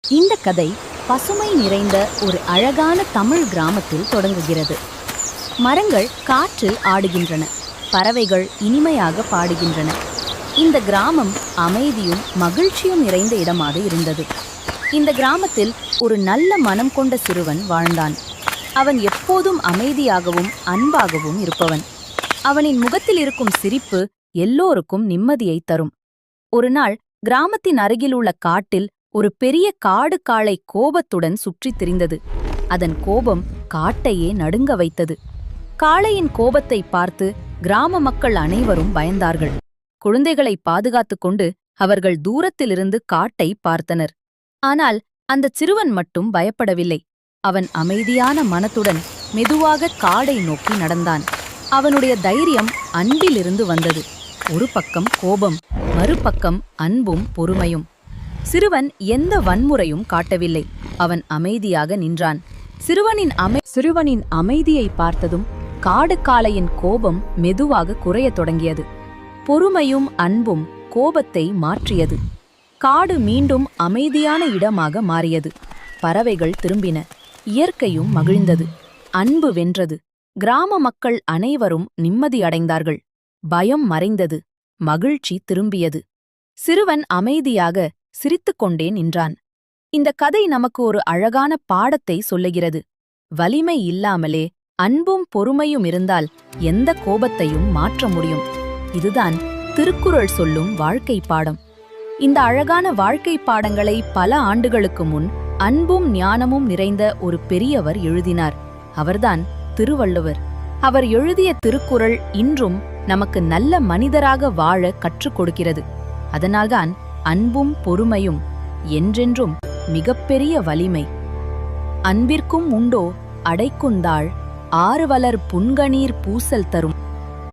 இந்த கதை பசுமை நிறைந்த ஒரு அழகான தமிழ் கிராமத்தில் தொடங்குகிறது. மரங்கள் காற்றில் ஆடுகின்றன, பறவைகள் இனிமையாக பாடுகின்றன. இந்த கிராமம் அமைதியும் மகிழ்ச்சியும் நிறைந்த இடமாக இருந்தது. இந்த கிராமத்தில் ஒரு நல்ல மனம் கொண்ட சிறுவன் வாழ்ந்தான். அவன் எப்போதும் அமைதியாகவும் அன்பாகவும் இருப்பவன். அவனின் முகத்தில் இருக்கும் சிரிப்பு எல்லோருக்கும் நிம்மதியை தரும். ஒரு நாள் கிராமத்தின் அருகில் உள்ள காட்டில் ஒரு பெரிய காடு காளை கோபத்துடன் சுற்றித் திரிந்தது. அதன் கோபம் காட்டையே நடுங்க வைத்தது. காளையின் கோபத்தை பார்த்து கிராம மக்கள் அனைவரும் பயந்தார்கள். குழந்தைகளை பாதுகாத்துக் கொண்டு அவர்கள் தூரத்திலிருந்து காட்டை பார்த்தனர். ஆனால் அந்த சிறுவன் மட்டும் பயப்படவில்லை. அவன் அமைதியான மனத்துடன் மெதுவாக காடை நோக்கி நடந்தான். அவனுடைய தைரியம் அன்பிலிருந்து வந்தது. ஒரு பக்கம் கோபம், மறுபக்கம் அன்பும் பொறுமையும். சிறுவன் எந்த வன்முறையும் காட்டவில்லை. அவன் அமைதியாக நின்றான். சிறுவனின் அமைதியை பார்த்ததும் காடு காளையின் கோபம் மெதுவாக குறையத் தொடங்கியது. பொறுமையும் அன்பும் கோபத்தை மாற்றியது. காடு மீண்டும் அமைதியான இடமாக மாறியது. பறவைகள் திரும்பின. இயற்கையும் மகிழ்ந்தது. அன்பு வென்றது. கிராம மக்கள் அனைவரும் நிம்மதியடைந்தார்கள். பயம் மறைந்தது. மகிழ்ச்சி திரும்பியது. சிறுவன் அமைதியாக சிரித்துக்கொண்டே நின்றான். இந்த கதை நமக்கு ஒரு அழகான பாடத்தை சொல்லுகிறது. வலிமை இல்லாமலே அன்பும் பொறுமையும் இருந்தால் எந்த கோபத்தையும் மாற்ற முடியும். இதுதான் திருக்குறள் சொல்லும் வாழ்க்கை பாடம். இந்த அழகான வாழ்க்கை பாடங்களை பல ஆண்டுகளுக்கு முன் அன்பும் ஞானமும் நிறைந்த ஒரு பெரியவர் எழுதினார். அவர்தான் திருவள்ளுவர். அவர் எழுதிய திருக்குறள் இன்றும் நமக்கு நல்ல மனிதராக வாழ கற்றுக் கொடுக்கிறது. அதனால்தான் அன்பும் பொறுமையும் என்றென்றும் மிகப்பெரிய வலிமை. அன்பிற்கும் உண்டோ அடைக்குந்தாள், ஆறுவலர் புன்கணீர் பூசல் தரும்.